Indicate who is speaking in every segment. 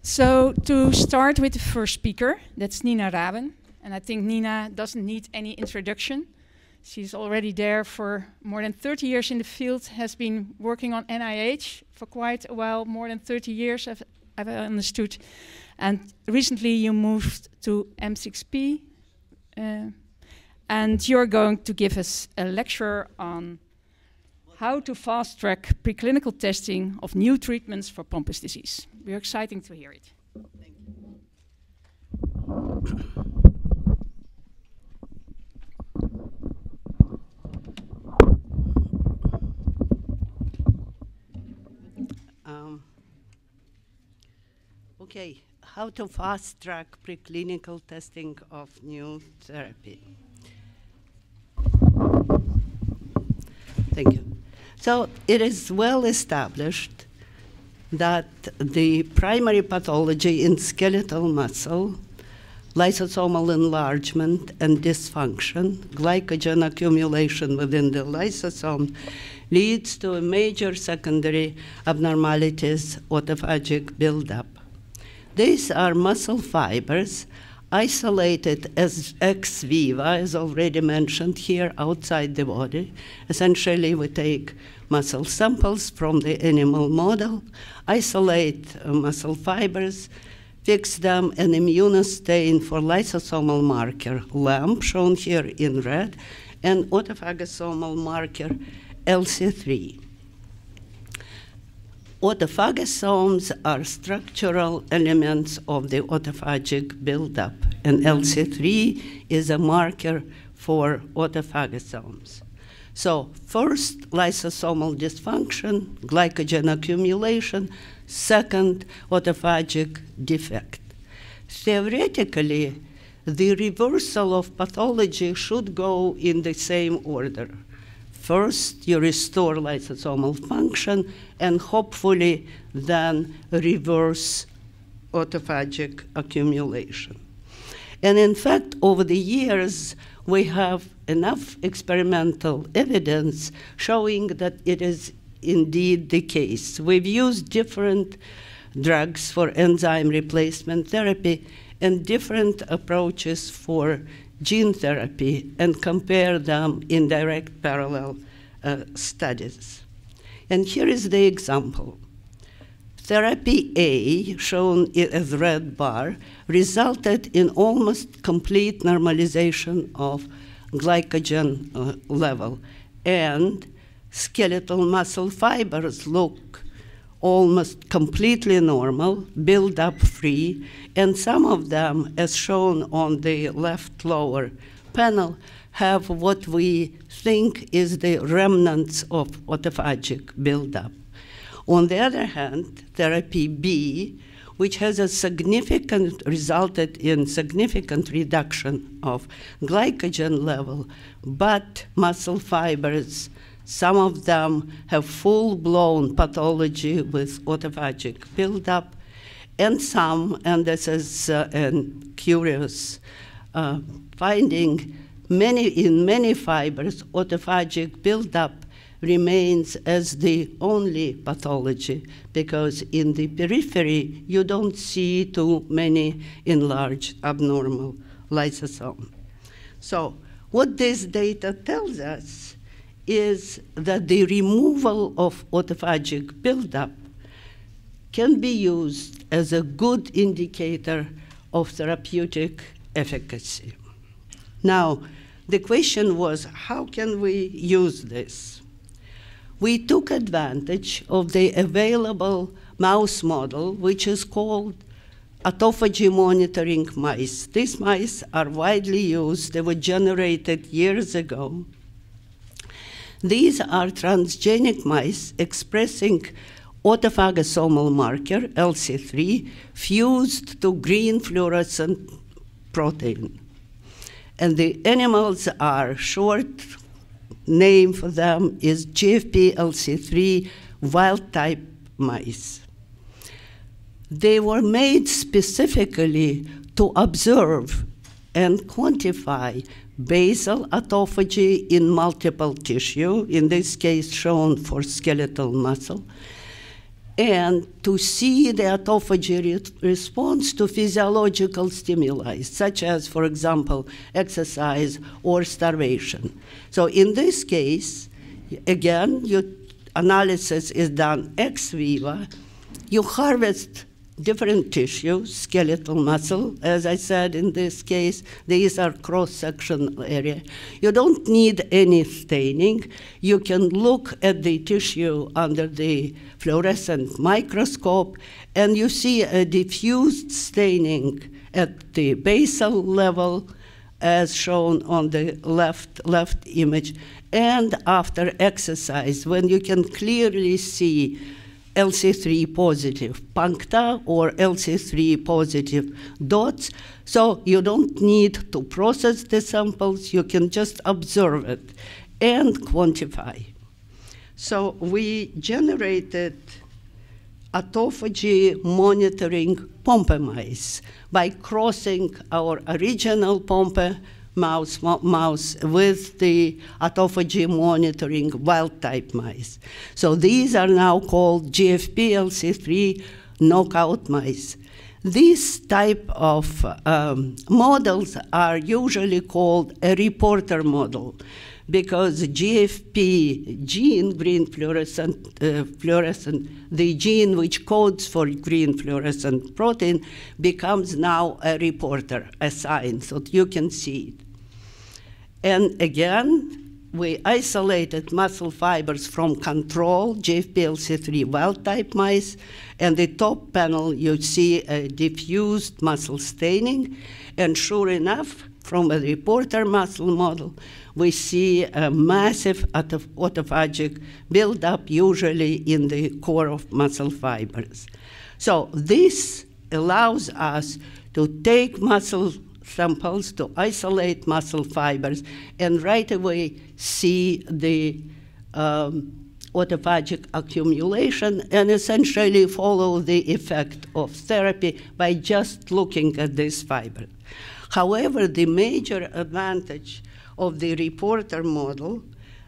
Speaker 1: So to start with the first speaker, that's Nina Raben. And I think Nina doesn't need any introduction. She's already there for more than 30 years in the field, has been working on NIH for quite a while, more than 30 years, I've understood. And recently you moved to M6P, and you're going to give us a lecture on how to fast-track preclinical testing of new treatments for Pompe disease. We're excited to hear it.
Speaker 2: Thank you. Okay, how to fast-track preclinical testing of new therapy. Thank you. So it is well established that the primary pathology in skeletal muscle, lysosomal enlargement and dysfunction, glycogen accumulation within the lysosome, leads to a major secondary abnormalities, autophagic buildup. These are muscle fibers isolated as ex vivo, as already mentioned here, outside the body. Essentially, we take muscle samples from the animal model, isolate muscle fibers, fix them, and immunostain for lysosomal marker LAMP, shown here in red, and autophagosomal marker LC3. Autophagosomes are structural elements of the autophagic buildup, and LC3 is a marker for autophagosomes. So first, lysosomal dysfunction, glycogen accumulation. Second, autophagic defect. Theoretically, the reversal of pathology should go in the same order. First, you restore lysosomal function, and hopefully then reverse autophagic accumulation. And in fact, over the years, we have enough experimental evidence showing that it is indeed the case. We've used different drugs for enzyme replacement therapy and different approaches for gene therapy and compare them in direct parallel studies. And here is the example. Therapy A, shown as red bar, resulted in almost complete normalization of glycogen level, and skeletal muscle fibers look almost completely normal, build-up free, and some of them, as shown on the left lower panel, have what we think is the remnants of autophagic buildup. On the other hand, therapy B, which has a resulted in significant reduction of glycogen level, but muscle fibers, some of them have full-blown pathology with autophagic buildup, and some, and this is a curious finding, in many fibers, autophagic buildup remains as the only pathology, because in the periphery, you don't see too many enlarged abnormal lysosomes. So what this data tells us is that the removal of autophagic buildup can be used as a good indicator of therapeutic efficacy. Now, the question was, how can we use this? We took advantage of the available mouse model, which is called autophagy monitoring mice. These mice are widely used. They were generated years ago. These are transgenic mice expressing autophagosomal marker, LC3, fused to green fluorescent protein. And the animals are short name for them is GFP LC3 wild-type mice. They were made specifically to observe and quantify basal autophagy in multiple tissue, in this case shown for skeletal muscle, and to see the autophagy response to physiological stimuli, such as, for example, exercise or starvation. So in this case, again, your analysis is done ex vivo. You harvest different tissues, skeletal muscle, as I said in this case, these are cross-sectional area. You don't need any staining. You can look at the tissue under the fluorescent microscope, and you see a diffused staining at the basal level, as shown on the left image, and after exercise, when you can clearly see LC3 positive puncta or LC3 positive dots. So you don't need to process the samples, you can just observe it and quantify. So we generated autophagy monitoring Pompe mice by crossing our original Pompe mouse with the autophagy monitoring wild-type mice. So these are now called GFP-LC3 knockout mice. These type of models are usually called a reporter model, because GFP gene, green fluorescent, the gene which codes for green fluorescent protein, becomes now a reporter, a sign, so that you can see it. And again, we isolated muscle fibers from control, GFP-LC3 wild-type mice, and the top panel you see a diffused muscle staining, and sure enough, from a reporter muscle model, we see a massive autophagic buildup, usually in the core of muscle fibers. So this allows us to take muscle samples, to isolate muscle fibers, and right away see the autophagic accumulation and essentially follow the effect of therapy by just looking at this fiber. However, the major advantage of the reporter model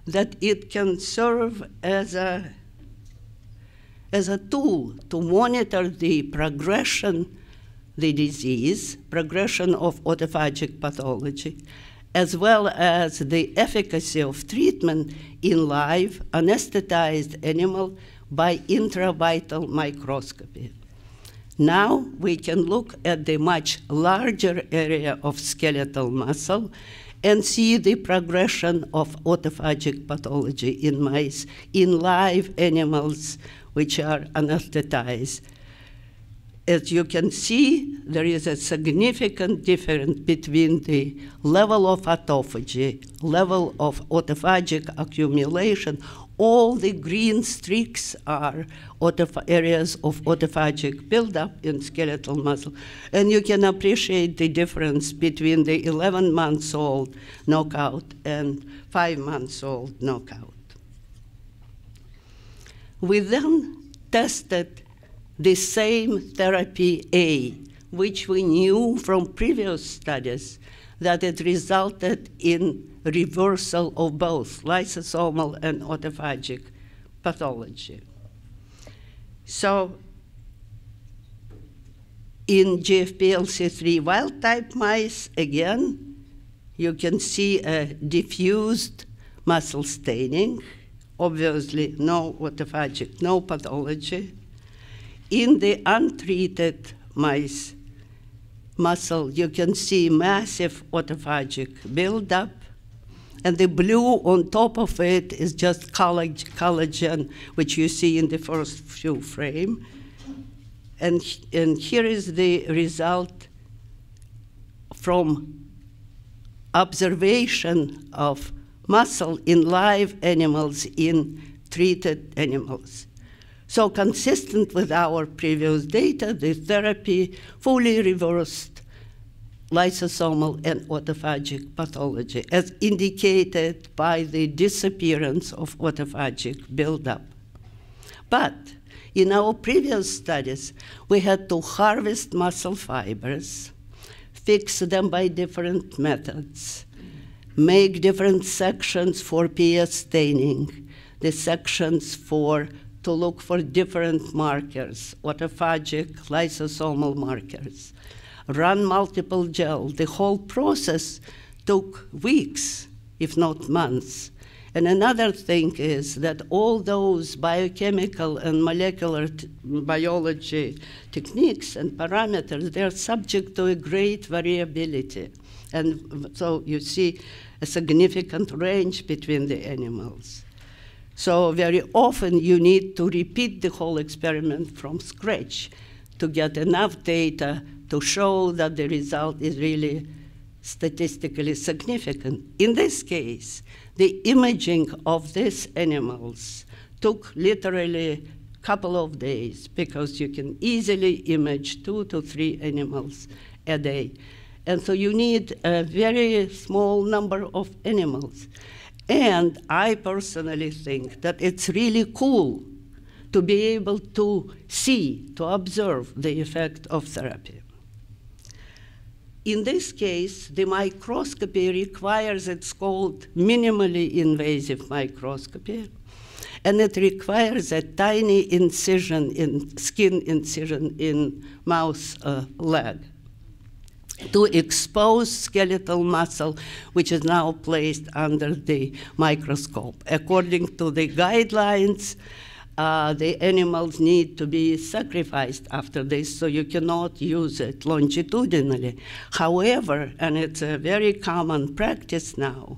Speaker 2: that it can serve as a tool to monitor the progression, the disease, progression of autophagic pathology, as well as the efficacy of treatment in live anesthetized animal by intravital microscopy. Now we can look at the much larger area of skeletal muscle and see the progression of autophagic pathology in mice, in live animals which are anesthetized. As you can see, there is a significant difference between the level of autophagy, level of autophagic accumulation. All the green streaks are areas of autophagic buildup in skeletal muscle. And you can appreciate the difference between the 11-month-old knockout and 5-month-old knockout. We then tested the same therapy A, which we knew from previous studies that it resulted in reversal of both lysosomal and autophagic pathology. So in GFP-LC3 wild-type mice, again, you can see a diffused muscle staining, obviously no autophagic, no pathology. In the untreated mice muscle, you can see massive autophagic buildup, and the blue on top of it is just collagen, which you see in the first few frames. And here is the result from observation of muscle in live animals in treated animals. So consistent with our previous data, the therapy fully reversed lysosomal and autophagic pathology, as indicated by the disappearance of autophagic buildup. But in our previous studies, we had to harvest muscle fibers, fix them by different methods, make different sections for PS staining, the sections for to look for different markers, autophagic, lysosomal markers, run multiple gel. The whole process took weeks, if not months. And another thing is that all those biochemical and molecular biology techniques and parameters, they're subject to a great variability. And so you see a significant range between the animals. So very often you need to repeat the whole experiment from scratch to get enough data to show that the result is really statistically significant. In this case, the imaging of these animals took literally a couple of days because you can easily image 2 to 3 animals a day. And so you need a very small number of animals. And I personally think that it's really cool to be able to see, to observe the effect of therapy. In this case, the microscopy requires, it's called minimally invasive microscopy, and it requires a tiny incision, skin incision in mouse leg to expose skeletal muscle, which is now placed under the microscope. According to the guidelines, the animals need to be sacrificed after this, so you cannot use it longitudinally. However, and it's a very common practice now,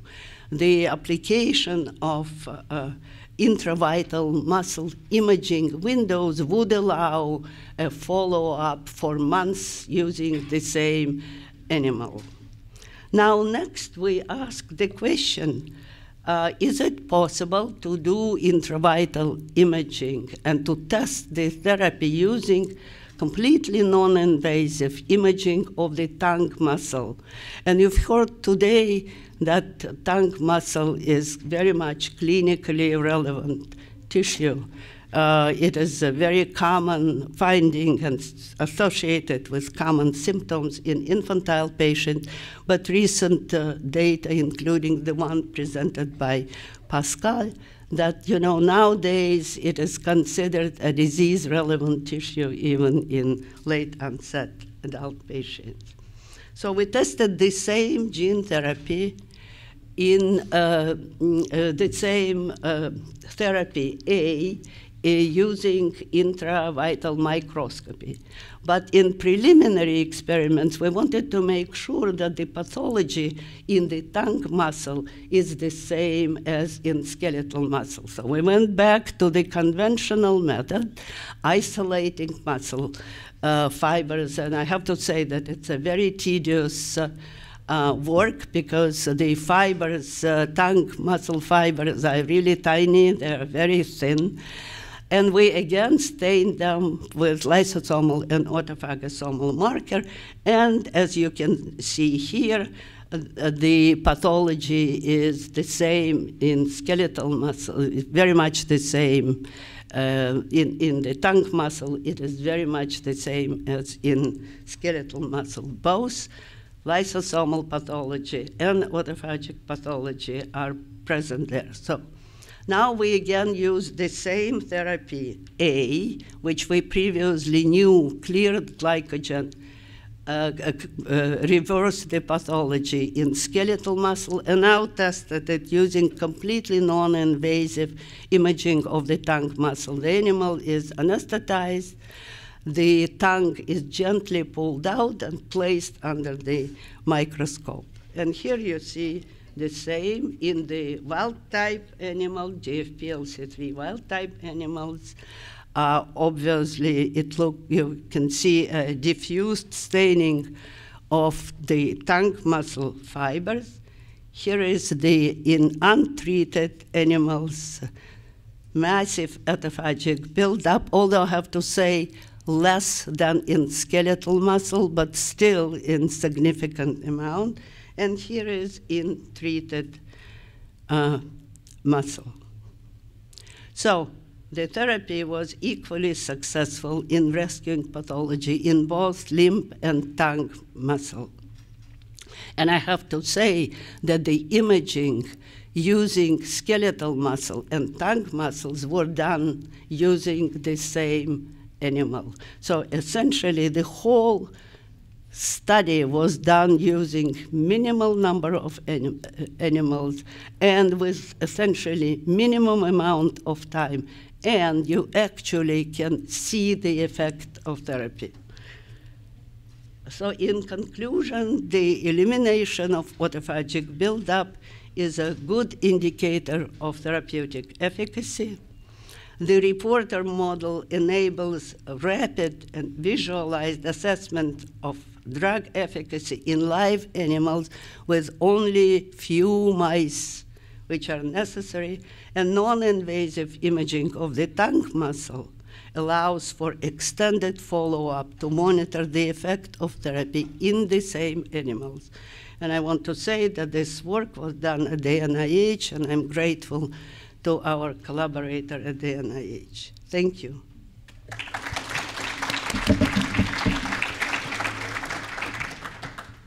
Speaker 2: the application of intravital muscle imaging windows would allow a follow-up for months using the same animal. Now, next we ask the question, is it possible to do intravital imaging and to test the therapy using completely non-invasive imaging of the tongue muscle? And you've heard today that tongue muscle is very much clinically relevant tissue. It is a very common finding and associated with common symptoms in infantile patients, but recent data, including the one presented by Pascal, that nowadays it is considered a disease-relevant tissue even in late-onset adult patients. So we tested the same gene therapy in the same therapy A using intravital microscopy. But in preliminary experiments, we wanted to make sure that the pathology in the tongue muscle is the same as in skeletal muscle. So we went back to the conventional method, isolating muscle fibers, and I have to say that it's a very tedious work because the fibers, tongue muscle fibers are really tiny, they're very thin. And we again stained them with lysosomal and autophagosomal marker. And as you can see here, the pathology is the same in skeletal muscle, very much the same. In the tongue muscle, it is very much the same as in skeletal muscle. Both lysosomal pathology and autophagic pathology are present there. So now we again use the same therapy A, which we previously knew cleared glycogen, reversed the pathology in skeletal muscle, and now tested it using completely non-invasive imaging of the tongue muscle. The animal is anesthetized. The tongue is gently pulled out and placed under the microscope. And here you see the same in the wild-type animal, GFPLC3 wild-type animals. Obviously, you can see a diffused staining of the tongue muscle fibers. Here is in untreated animals, massive autophagic buildup, although I have to say less than in skeletal muscle, but still in significant amount. And here is in treated muscle. So the therapy was equally successful in rescuing pathology in both limb and tongue muscle. And I have to say that the imaging using skeletal muscle and tongue muscles were done using the same animal. So essentially, the whole study was done using minimal number of animals and with essentially minimum amount of time, and you actually can see the effect of therapy. So in conclusion, the elimination of autophagic buildup is a good indicator of therapeutic efficacy. The reporter model enables a rapid and visualized assessment of drug efficacy in live animals with only few mice which are necessary, and non-invasive imaging of the tongue muscle allows for extended follow-up to monitor the effect of therapy in the same animals. And I want to say that this work was done at the NIH, and I'm grateful to our collaborator at the NIH. Thank you.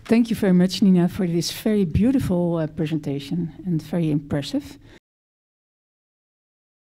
Speaker 1: Thank you very much, Nina, for this very beautiful presentation and very impressive.